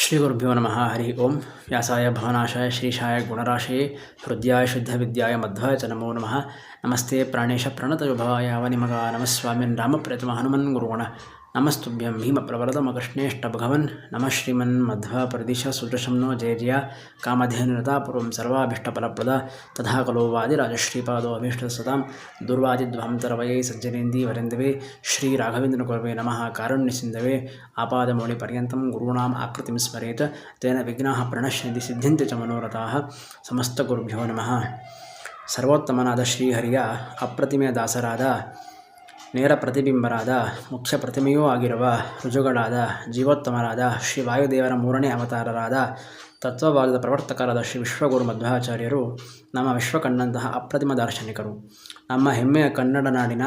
श्रीगुरुभ्यो नमः। हरि ओं। व्यासाय भवनाशाय श्रीशाय गुणराशये हृद्याय शुद्धविद्याय मध्वाय च नमो नमः। नमस्ते प्राणेश प्रणतविभवाय वनिमगा नमस्वामिन् रामप्रेतम हनुमन् गुरुगुण नमस्तुभ्यं भीमप्रवरदमकृष्णेष्ट भगवन् नमः श्रीमन्मध्व प्रदिश सुदृशं नो जय जय कामधेनुरतापूर्वं सर्वाभीष्टफलप्रद तथा खलु वादिराजश्रीपादो अभीष्टसतां दुर्वादिध्वान्तरवये सज्जनेन्दि वरेन्दवे श्रीराघवेन्द्रकुरवे नमः। कारुण्यसिन्धवे आपादमौलिपर्यन्तं गुरूणाम् आकृतिं स्मरेत् तेन विघ्नाः प्रणश्यन्ति सिद्ध्यन्ति च मनोरथाः। समस्तगुरुभ्यो नमः। ಸರ್ವೋತ್ತಮನಾದ ಶ್ರೀಹರಿಯ ಅಪ್ರತಿಮೆಯ ದಾಸರಾದ ನೇರ ಪ್ರತಿಬಿಂಬರಾದ ಮುಖ್ಯ ಪ್ರತಿಮೆಯೂ ಆಗಿರುವ ರುಜುಗಳಾದ ಜೀವೋತ್ತಮರಾದ ಶ್ರೀ ವಾಯುದೇವರ ಮೂರನೇ ಅವತಾರರಾದ ತತ್ವವಾದದ ಪ್ರವರ್ತಕರಾದ ಶ್ರೀ ವಿಶ್ವಗುರು ಮಧ್ವಾಚಾರ್ಯರು ನಮ್ಮ ವಿಶ್ವಕಂಡಂತಹ ಅಪ್ರತಿಮ ದಾರ್ಶನಿಕರು. ನಮ್ಮ ಹೆಮ್ಮೆಯ ಕನ್ನಡ ನಾಡಿನ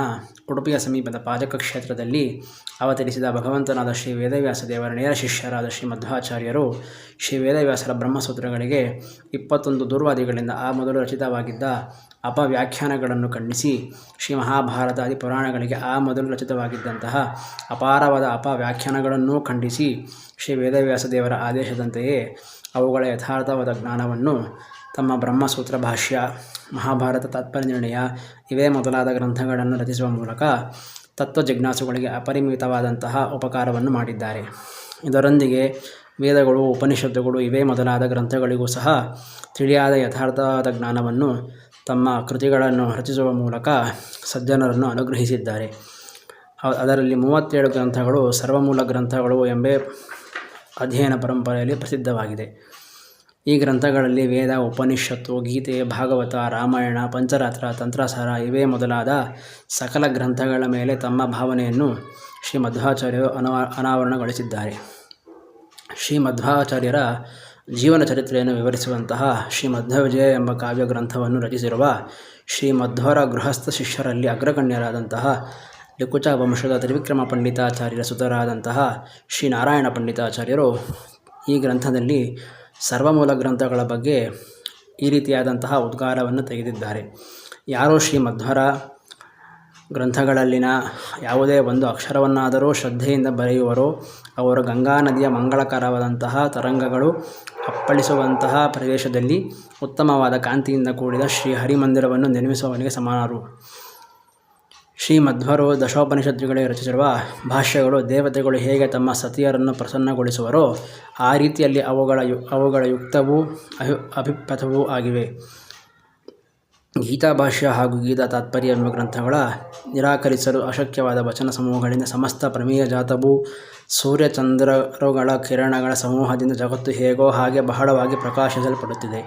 ಉಡುಪಿಯ ಸಮೀಪದ ಪಾಜಕ ಕ್ಷೇತ್ರದಲ್ಲಿ ಅವತರಿಸಿದ ಭಗವಂತನಾದ ಶ್ರೀ ವೇದವ್ಯಾಸ ದೇವರ ನೇರ ಶಿಷ್ಯರಾದ ಶ್ರೀ ಮಧ್ವಾಚಾರ್ಯರು ಶ್ರೀ ವೇದವ್ಯಾಸರ ಬ್ರಹ್ಮಸೂತ್ರಗಳಿಗೆ 21 ದುರ್ವಾದಿಗಳಿಂದ ಆ ಮೊದಲು ರಚಿತವಾಗಿದ್ದ ಅಪವ್ಯಾಖ್ಯಾನಗಳನ್ನು ಖಂಡಿಸಿ ಶ್ರೀ ಮಹಾಭಾರತಾದಿ ಪುರಾಣಗಳಿಗೆ ಆ ಮೊದಲು ರಚಿತವಾಗಿದ್ದಂತಹ ಅಪಾರವಾದ ಅಪವ್ಯಾಖ್ಯಾನಗಳನ್ನೂ ಖಂಡಿಸಿ ಶ್ರೀ ವೇದವ್ಯಾಸ ದೇವರ ಆದೇಶದಂತೆಯೇ ಅವುಗಳ ಯಥಾರ್ಥವಾದ ಜ್ಞಾನವನ್ನು ತಮ್ಮ ಬ್ರಹ್ಮಸೂತ್ರ ಭಾಷ್ಯ, ಮಹಾಭಾರತ ತಾತ್ಪರ್ಯ ನಿರ್ಣಯ ಇವೇ ಮೊದಲಾದ ಗ್ರಂಥಗಳನ್ನು ರಚಿಸುವ ಮೂಲಕ ತತ್ವ ಜಿಜ್ಞಾಸುಗಳಿಗೆ ಅಪರಿಮಿತವಾದಂತಹ ಉಪಕಾರವನ್ನು ಮಾಡಿದ್ದಾರೆ. ಇದರೊಂದಿಗೆ ವೇದಗಳು, ಉಪನಿಷತ್ತುಗಳು ಇವೇ ಮೊದಲಾದ ಗ್ರಂಥಗಳಿಗೂ ಸಹ ತಿಳಿಯಾದ ಯಥಾರ್ಥವಾದ ಜ್ಞಾನವನ್ನು ತಮ್ಮ ಕೃತಿಗಳನ್ನು ರಚಿಸುವ ಮೂಲಕ ಸಜ್ಜನರನ್ನು ಅನುಗ್ರಹಿಸಿದ್ದಾರೆ. ಅದರಲ್ಲಿ 37 ಗ್ರಂಥಗಳು ಸರ್ವಮೂಲ ಗ್ರಂಥಗಳು ಎಂಬ ಅಧ್ಯಯನ ಪರಂಪರೆಯಲ್ಲಿ ಪ್ರಸಿದ್ಧವಾಗಿದೆ. ಈ ಗ್ರಂಥಗಳಲ್ಲಿ ವೇದ, ಉಪನಿಷತ್ತು, ಗೀತೆ, ಭಾಗವತ, ರಾಮಾಯಣ, ಪಂಚರಾತ್ರ, ತಂತ್ರಸಾರ ಇವೇ ಮೊದಲಾದ ಸಕಲ ಗ್ರಂಥಗಳ ಮೇಲೆ ತಮ್ಮ ಭಾವನೆಯನ್ನು ಶ್ರೀ ಮಧ್ವಾಚಾರ್ಯರು ಅನಾವರಣಗೊಳಿಸಿದ್ದಾರೆ. ಶ್ರೀ ಮಧ್ವಾಚಾರ್ಯರ ಜೀವನ ಚರಿತ್ರೆಯನ್ನು ವಿವರಿಸುವಂತಹ ಶ್ರೀ ಮಧ್ವವಿಜಯ ಎಂಬ ಕಾವ್ಯ ಗ್ರಂಥವನ್ನು ರಚಿಸಿರುವ ಶ್ರೀ ಮಧ್ವರ ಗೃಹಸ್ಥ ಶಿಷ್ಯರಲ್ಲಿ ಅಗ್ರಗಣ್ಯರಾದಂತಹ ಲಿಕುಚ ವಂಶದ ತ್ರಿವಿಕ್ರಮ ಪಂಡಿತಾಚಾರ್ಯರ ಸುತರಾದಂತಹ ಶ್ರೀ ನಾರಾಯಣ ಪಂಡಿತಾಚಾರ್ಯರು ಈ ಗ್ರಂಥದಲ್ಲಿ ಸರ್ವಮೂಲ ಗ್ರಂಥಗಳ ಬಗ್ಗೆ ಈ ರೀತಿಯಾದಂತಹ ಉದ್ಗಾರವನ್ನು ತೆಗೆದಿದ್ದಾರೆ. ಯಾರೋ ಶ್ರೀ ಮಧ್ವರ ಗ್ರಂಥಗಳಲ್ಲಿನ ಯಾವುದೇ ಒಂದು ಅಕ್ಷರವನ್ನಾದರೂ ಶ್ರದ್ಧೆಯಿಂದ ಬರೆಯುವರೋ ಅವರು ಗಂಗಾ ನದಿಯ ಮಂಗಳಕರವಾದಂತಹ ತರಂಗಗಳು ಅಪ್ಪಳಿಸುವಂತಹ ಪ್ರದೇಶದಲ್ಲಿ ಉತ್ತಮವಾದ ಕಾಂತಿಯಿಂದ ಕೂಡಿದ ಶ್ರೀ ಹರಿಮಂದಿರವನ್ನು ನಿರ್ಮಿಸುವವನಿಗೆ ಸಮಾನರು. ಶ್ರೀ ಮಧ್ವರು ದಶೋಪನಿಷತ್ತುಗಳಿಗೆ ರಚಿಸಿರುವ ಭಾಷ್ಯಗಳು ದೇವತೆಗಳು ಹೇಗೆ ತಮ್ಮ ಸತಿಯರನ್ನು ಪ್ರಸನ್ನಗೊಳಿಸುವರೋ ಆ ರೀತಿಯಲ್ಲಿ ಅವುಗಳ ಯುಕ್ತವೂ ಅಭಿಪ್ರಥವೂ ಆಗಿವೆ. ಗೀತಾ ಭಾಷ್ಯ ಹಾಗೂ ಗೀತಾ ತಾತ್ಪರ್ಯ ಎಂಬ ಗ್ರಂಥಗಳ ನಿರಾಕರಿಸಲು ಅಶಕ್ಯವಾದ ವಚನ ಸಮೂಹಗಳಿಂದ ಸಮಸ್ತ ಪ್ರಮೇಯ ಜಾತವೂ ಸೂರ್ಯಚಂದ್ರರುಗಳ ಕಿರಣಗಳ ಸಮೂಹದಿಂದ ಜಗತ್ತು ಹೇಗೋ ಹಾಗೆ ಬಹಳವಾಗಿ ಪ್ರಕಾಶಿಸಲ್ಪಡುತ್ತಿದೆ.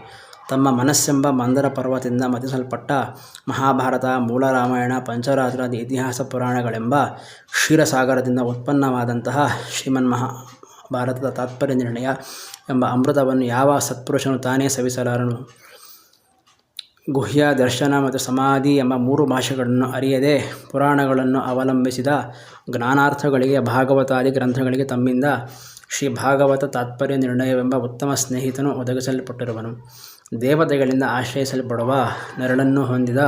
ತಮ್ಮ ಮನಸ್ಸೆಂಬ ಮಂದರ ಪರ್ವತದಿಂದ ಮತಿಸಲ್ಪಟ್ಟ ಮಹಾಭಾರತ, ಮೂಲ ರಾಮಾಯಣ, ಪಂಚರಾತ್ರಾದಿ ಇತಿಹಾಸ ಪುರಾಣಗಳೆಂಬ ಕ್ಷೀರಸಾಗರದಿಂದ ಉತ್ಪನ್ನವಾದಂತಹ ಶ್ರೀಮನ್ಮಹಾಭಾರತದ ತಾತ್ಪರ್ಯ ನಿರ್ಣಯ ಎಂಬ ಅಮೃತವನ್ನು ಯಾವ ಸತ್ಪುರುಷನು ತಾನೇ ಸವಿಸಲಾರನು? ಗುಹ್ಯ, ದರ್ಶನ ಮತ್ತು ಸಮಾಧಿ ಎಂಬ 3 ಭಾಷೆಗಳನ್ನು ಅರಿಯದೆ ಪುರಾಣಗಳನ್ನು ಅವಲಂಬಿಸಿದ ಜ್ಞಾನಾರ್ಥಗಳಿಗೆ ಭಾಗವತಾದಿ ಗ್ರಂಥಗಳಿಗೆ ತಮ್ಮಿಂದ ಶ್ರೀ ಭಾಗವತ ತಾತ್ಪರ್ಯ ನಿರ್ಣಯವೆಂಬ ಉತ್ತಮ ಸ್ನೇಹಿತನು ಒದಗಿಸಲ್ಪಟ್ಟಿರುವನು. ದೇವತೆಗಳಿಂದ ಆಶ್ರಯಿಸಲ್ಪಡುವ ನೆರಳನ್ನು ಹೊಂದಿದ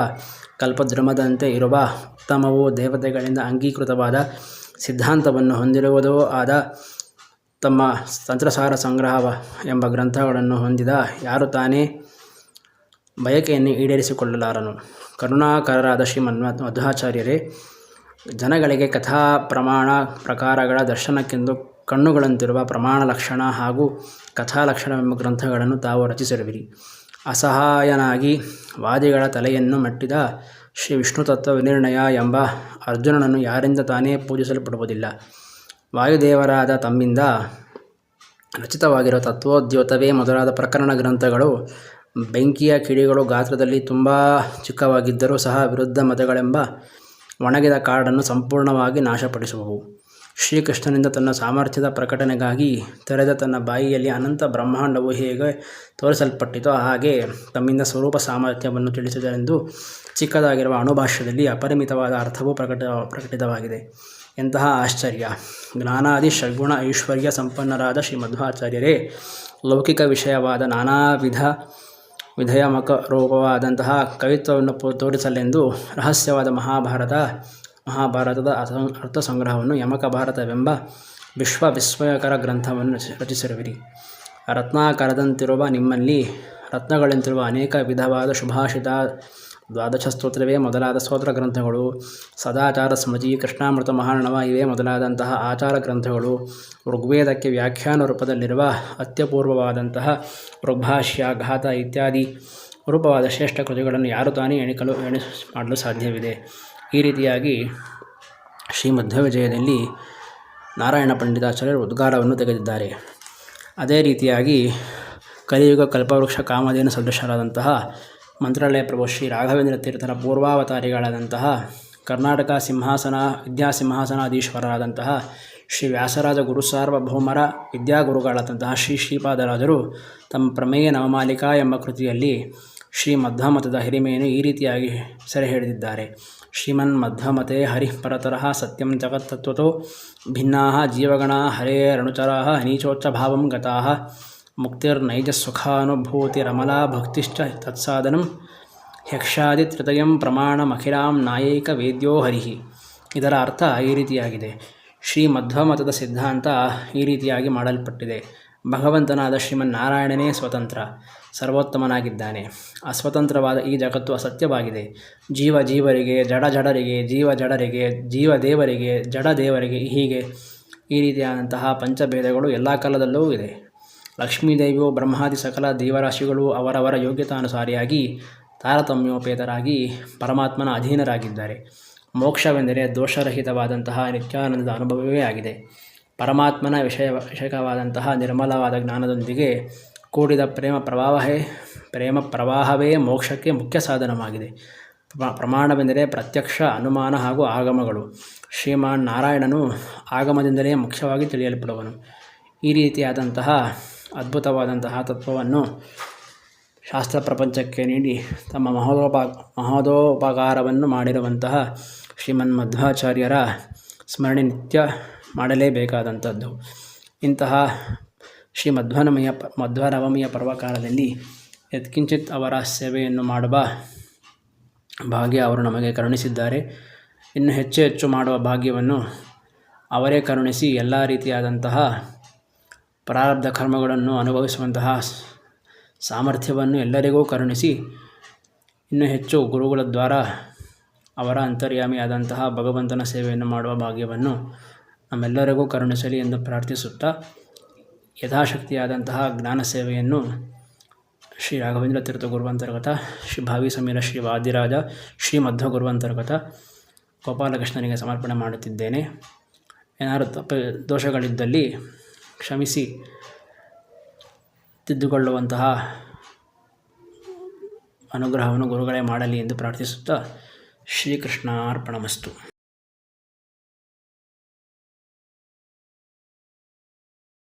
ಕಲ್ಪದ್ರುಮದಂತೆ ಇರುವ ಉತ್ತಮವೂ ದೇವತೆಗಳಿಂದ ಅಂಗೀಕೃತವಾದ ಸಿದ್ಧಾಂತವನ್ನು ಹೊಂದಿರುವುದೂ ಆದ ತಮ್ಮ ತಂತ್ರಸಾರ ಸಂಗ್ರಹ ಎಂಬ ಗ್ರಂಥಗಳನ್ನು ಹೊಂದಿದ ಯಾರು ತಾನೇ ಬಯಕೆಯನ್ನು ಈಡೇರಿಸಿಕೊಳ್ಳಲಾರನು. ಕರುಣಾಕರರಾದ ಶ್ರೀ ಮಧ್ವಾಚಾರ್ಯರೇ ಜನಗಳಿಗೆ ಕಥಾ ಪ್ರಮಾಣ ಪ್ರಕಾರಗಳ ದರ್ಶನಕ್ಕೆಂದು ಕಣ್ಣುಗಳಂತಿರುವ ಪ್ರಮಾಣ ಲಕ್ಷಣ ಹಾಗೂ ಕಥಾಲಕ್ಷಣವೆಂಬ ಗ್ರಂಥಗಳನ್ನು ತಾವು ರಚಿಸಿರುವಿರಿ. ಅಸಹಾಯನಾಗಿ ವಾದಿಗಳ ತಲೆಯನ್ನು ಮೆಟ್ಟಿದ ಶ್ರೀ ವಿಷ್ಣು ತತ್ವ ವಿನಿರ್ಣಯ ಎಂಬ ಅರ್ಜುನನನ್ನು ಯಾರಿಂದ ತಾನೇ ಪೂಜಿಸಲ್ಪಡುವುದಿಲ್ಲ. ವಾಯುದೇವರಾದ ತಮ್ಮಿಂದ ರಚಿತವಾಗಿರುವ ತತ್ವೋದ್ಯೋತವೇ ಮೊದಲಾದ ಪ್ರಕರಣ ಗ್ರಂಥಗಳು ಬೆಂಕಿಯ ಕಿಡಿಗಳು ಗಾತ್ರದಲ್ಲಿ ತುಂಬ ಚಿಕ್ಕವಾಗಿದ್ದರೂ ಸಹ ವಿರುದ್ಧ ಮತಗಳೆಂಬ ಒಣಗಿದ ಕಾಡನ್ನು ಸಂಪೂರ್ಣವಾಗಿ ನಾಶಪಡಿಸುವವು. ಶ್ರೀಕೃಷ್ಣನಿಂದ ತನ್ನ ಸಾಮರ್ಥ್ಯದ ಪ್ರಕಟಣೆಗಾಗಿ ತೆರೆದ ತನ್ನ ಬಾಯಿಯಲ್ಲಿ ಅನಂತ ಬ್ರಹ್ಮಾಂಡವು ಹೇಗೆ ತೋರಿಸಲ್ಪಟ್ಟಿತೋ ಹಾಗೆ ತಮ್ಮಿಂದ ಸ್ವರೂಪ ಸಾಮರ್ಥ್ಯವನ್ನು ತಿಳಿಸಿದರೆಂದು ಚಿಕ್ಕದಾಗಿರುವ ಅಣುಭಾಷ್ಯದಲ್ಲಿ ಅಪರಿಮಿತವಾದ ಅರ್ಥವೂ ಪ್ರಕಟಿತವಾಗಿದೆ. ಎಂತಹ ಆಶ್ಚರ್ಯ! ಜ್ಞಾನಾದಿ ಷಡ್ಗುಣ ಐಶ್ವರ್ಯ ಸಂಪನ್ನರಾದ ಶ್ರೀ ಮಧ್ವಾಚಾರ್ಯರೇ ಲೌಕಿಕ ವಿಷಯವಾದ ನಾನಾ ವಿಧೇಯಮಕ ರೂಪವಾದಂತಹ ಕವಿತ್ವವನ್ನು ತೋರಿಸಲೆಂದು ರಹಸ್ಯವಾದ ಮಹಾಭಾರತದ ಅರ್ಥ ಸಂಗ್ರಹವನ್ನು ಯಮಕ ಭಾರತವೆಂಬ ವಿಸ್ಮಯಕರ ಗ್ರಂಥವನ್ನು ರಚಿಸಿರುವಿರಿ. ರತ್ನಾಕರದಂತಿರುವ ನಿಮ್ಮಲ್ಲಿ ರತ್ನಗಳಂತಿರುವ ಅನೇಕ ವಿಧವಾದ ಶುಭಾಷಿತ, ದ್ವಾದಶ ಸ್ತೋತ್ರವೇ ಮೊದಲಾದ ಸ್ತೋತ್ರ ಗ್ರಂಥಗಳು, ಸದಾಚಾರ ಸ್ಮೃತಿ, ಕೃಷ್ಣಾಮೃತ ಮಹಾರ್ಣವ ಇವೇ ಮೊದಲಾದಂತಹ ಆಚಾರ ಗ್ರಂಥಗಳು, ಋಗ್ವೇದಕ್ಕೆ ವ್ಯಾಖ್ಯಾನ ರೂಪದಲ್ಲಿರುವ ಅತ್ಯಪೂರ್ವವಾದಂತಹ ಋಗ್ಭಾಷ್ಯ, ಘಾತ ಇತ್ಯಾದಿ ರೂಪವಾದ ಶ್ರೇಷ್ಠ ಕೃತಿಗಳನ್ನು ಯಾರು ತಾನೇ ಮಾಡಲು ಸಾಧ್ಯವಿದೆ. ಈ ರೀತಿಯಾಗಿ ಶ್ರೀ ಮಧ್ವವಿಜಯದಲ್ಲಿ ನಾರಾಯಣ ಪಂಡಿತಾಚಾರ್ಯರು ಉದ್ಗಾರವನ್ನು ತೆಗೆದಿದ್ದಾರೆ. ಅದೇ ರೀತಿಯಾಗಿ ಕಲಿಯುಗ ಕಲ್ಪವೃಕ್ಷ ಕಾಮಧೇನು ಸದೃಶರಾದಂತಹ ಮಂತ್ರಾಲಯ ಪ್ರಭು ಶ್ರೀ ರಾಘವೇಂದ್ರ ತೀರ್ಥರ ಪೂರ್ವಾವತಾರಿಗಳಾದಂತಹ ಕರ್ನಾಟಕ ವಿದ್ಯಾಸಿಂಹಾಸನಾಧೀಶ್ವರರಾದಂತಹ ಶ್ರೀ ವ್ಯಾಸರಾಜ ಗುರು ಸಾರ್ವಭೌಮರ ವಿದ್ಯಾಗುರುಗಳಾದಂತಹ ಶ್ರೀ ಶ್ರೀಪಾದರಾಜರು ತಮ್ಮ ಪ್ರಮೇಯ ನವಮಾಲಿಕಾ ಎಂಬ ಕೃತಿಯಲ್ಲಿ ಶ್ರೀ ಮಧ್ವಮತದ ಹಿರಿಮೆಯನ್ನು ಈ ರೀತಿಯಾಗಿ ಸೆರೆ ಹಿಡಿದಿದ್ದಾರೆ. ಶ್ರೀಮನ್ ಮಧ್ವಮತೆ ಹರಿಃ ಪರತರಃ ಸತ್ಯಂ ಜಗತ್ತತ್ವತೋ ಭಿನ್ನಾಃ ಜೀವಗಣಾ ಹರೇರನುಚರಾಃ ನೀಚೋಚ್ಚ ಭಾವಂ ಗತಾಃ ಮುಕ್ತಿರ್ನೈಜಸುಖಾನುಭೂತಿರಮಲಾ ಭಕ್ತಿಶ್ಚ ತತ್ಸಾಧನಂ ಹ್ಯಕ್ಷಾದಿ ತ್ರಿತಯಂ ಪ್ರಮಾಣಮಖಿಲಾಂ ನಾಯೈಕ ವೇದ್ಯೋ ಹರಿಃ. ಇದರ ಅರ್ಥ ಈ ರೀತಿಯಾಗಿದೆ. ಶ್ರೀ ಮಧ್ವಮತದ ಸಿದ್ಧಾಂತ ಈ ರೀತಿಯಾಗಿ ಮಾಡಲ್ಪಟ್ಟಿದೆ. ಭಗವಂತನಾದ ಶ್ರೀಮನ್ನಾರಾಯಣನೇ ಸ್ವತಂತ್ರ, ಸರ್ವೋತ್ತಮನಾಗಿದ್ದಾನೆ. ಅಸ್ವತಂತ್ರವಾದ ಈ ಜಗತ್ತು ಅಸತ್ಯವಾಗಿದೆ. ಜೀವರಿಗೆ, ಜಡರಿಗೆ, ಜೀವದೇವರಿಗೆ, ಜಡದೇವರಿಗೆ ಹೀಗೆ ಈ ರೀತಿಯಾದಂತಹ ಪಂಚಭೇದಗಳು ಎಲ್ಲ ಕಾಲದಲ್ಲೂ ಇದೆ. ಲಕ್ಷ್ಮೀದೇವಿಯು ಬ್ರಹ್ಮಾದಿ ಸಕಲ ದೇವರಾಶಿಗಳು ಅವರವರ ಯೋಗ್ಯತಾನುಸಾರಿಯಾಗಿ ತಾರತಮ್ಯೋಪೇತರಾಗಿ ಪರಮಾತ್ಮನ ಅಧೀನರಾಗಿದ್ದಾರೆ. ಮೋಕ್ಷವೆಂದರೆ ದೋಷರಹಿತವಾದಂತಹ ನಿತ್ಯಾನಂದದ ಅನುಭವವೇ ಆಗಿದೆ. ಪರಮಾತ್ಮನ ವಿಷಯಕವಾದಂತಹ ನಿರ್ಮಲವಾದ ಜ್ಞಾನದೊಂದಿಗೆ ಕೂಡಿದ ಪ್ರೇಮ ಪ್ರವಾಹವೇ ಮೋಕ್ಷಕ್ಕೆ ಮುಖ್ಯ ಸಾಧನವಾಗಿದೆ. ಪ್ರಮಾಣವೆಂದರೆ ಪ್ರತ್ಯಕ್ಷ, ಅನುಮಾನ ಹಾಗೂ ಆಗಮಗಳು. ಶ್ರೀಮಾನ್ ನಾರಾಯಣನು ಆಗಮದಿಂದಲೇ ಮುಖ್ಯವಾಗಿ ತಿಳಿಯಲ್ಪಡುವನು. ಈ ರೀತಿಯಾದಂತಹ ಅದ್ಭುತವಾದಂತಹ ತತ್ವವನ್ನು ಶಾಸ್ತ್ರ ಪ್ರಪಂಚಕ್ಕೆ ನೀಡಿ ತಮ್ಮ ಮಹೋದೋಪಕಾರವನ್ನು ಮಾಡಿರುವಂತಹ ಶ್ರೀಮನ್ ಮಧ್ವಾಚಾರ್ಯರ ಸ್ಮರಣೆ ನಿತ್ಯ ಮಾಡಲೇಬೇಕಾದಂಥದ್ದು. ಇಂತಹ ಶ್ರೀ ಮಧ್ವನವಮಿಯ ಪರ್ವಕಾಲದಲ್ಲಿ ಯತ್ಕಿಂಚಿತ್ ಅವರ ಸೇವೆಯನ್ನು ಮಾಡುವ ಭಾಗ್ಯ ಅವರು ನಮಗೆ ಕರುಣಿಸಿದ್ದಾರೆ. ಇನ್ನು ಹೆಚ್ಚು ಮಾಡುವ ಭಾಗ್ಯವನ್ನು ಅವರೇ ಕರುಣಿಸಿ ಎಲ್ಲ ರೀತಿಯಾದಂತಹ ಪ್ರಾರಬ್ಧ ಕರ್ಮಗಳನ್ನು ಅನುಭವಿಸುವಂತಹ ಸಾಮರ್ಥ್ಯವನ್ನು ಎಲ್ಲರಿಗೂ ಕರುಣಿಸಿ ಇನ್ನೂ ಹೆಚ್ಚು ಗುರುಗಳ ದ್ವಾರ ಅವರ ಅಂತರ್ಯಾಮಿಯಾದಂತಹ ಭಗವಂತನ ಸೇವೆಯನ್ನು ಮಾಡುವ ಭಾಗ್ಯವನ್ನು ನಮ್ಮೆಲ್ಲರಿಗೂ ಕರುಣಿಸಲಿ ಎಂದು ಪ್ರಾರ್ಥಿಸುತ್ತಾ, ಯಥಾಶಕ್ತಿಯಾದಂತಹ ಜ್ಞಾನ ಸೇವೆಯನ್ನು ಶ್ರೀ ರಾಘವೇಂದ್ರ ತೀರ್ಥ ಗುರುವಂತರ್ಗತ ಶ್ರೀ ಭಾವಿ ಸಮೀರ ಶ್ರೀ ವಾದಿರಾಜ ಶ್ರೀ ಮಧ್ವ ಗುರುವಂತರ್ಗತ ಗೋಪಾಲಕೃಷ್ಣನಿಗೆ ಸಮರ್ಪಣೆ ಮಾಡುತ್ತಿದ್ದೇನೆ. ಏನಾದರೂ ದೋಷಗಳಿದ್ದಲ್ಲಿ ಕ್ಷಮಿಸಿ ತಿದ್ದುಕೊಳ್ಳುವಂತಹ ಅನುಗ್ರಹವನ್ನು ಗುರುಗಳೇ ಮಾಡಲಿ ಎಂದು ಪ್ರಾರ್ಥಿಸುತ್ತಾ ಶ್ರೀಕೃಷ್ಣಾರ್ಪಣಮಸ್ತು.